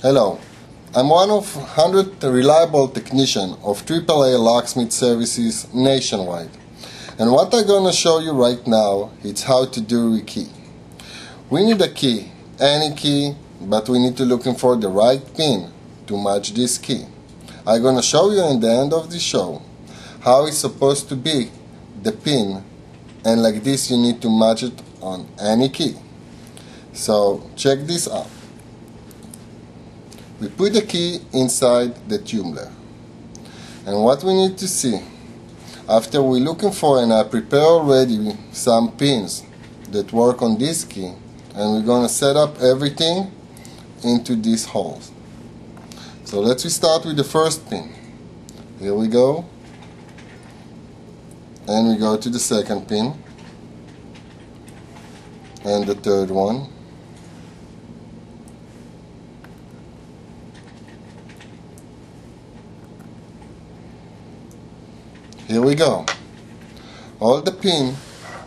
Hello, I'm one of 100 reliable technicians of AAA locksmith services nationwide. And what I'm gonna show you right now is how to do rekey. We need a key, any key, but we need to looking for the right pin to match this key. I'm gonna show you in the end of the show how it's supposed to be the pin, and like this you need to match it on any key. So check this out. We put the key inside the tumbler, and what we need to see after we're looking for, and I prepare already some pins that work on this key, and we're gonna set up everything into these holes. So let's start with the first pin. Here we go, and we go to the second pin and the third one. Here we go. All the pins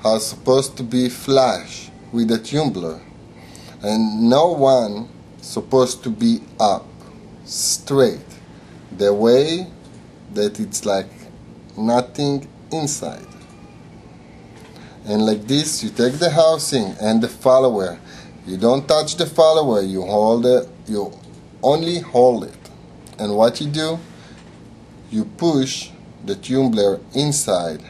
are supposed to be flush with the tumbler, and no one supposed to be up straight, the way that it's like nothing inside. And like this you take the housing and the follower. You don't touch the follower, you hold it, you only hold it. And what you do, you push the tumbler inside,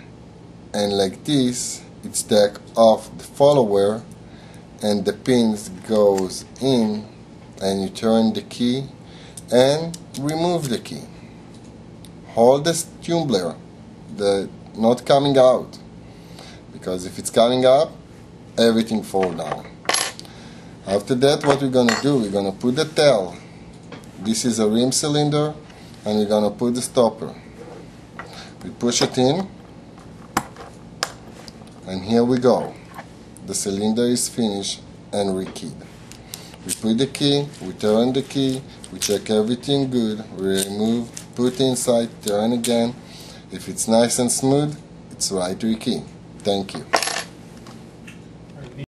and like this it's take off the follower and the pins goes in, and you turn the key and remove the key. Hold the tumbler, not coming out, because if it's coming up, everything fall down. After that, what we're gonna do, we're gonna put the tail. This is a rim cylinder, and we're gonna put the stopper. We push it in, and here we go. The cylinder is finished and rekeyed. We put the key, we turn the key, we check everything good, we remove, put inside, turn again. If it's nice and smooth, it's right rekey. Thank you.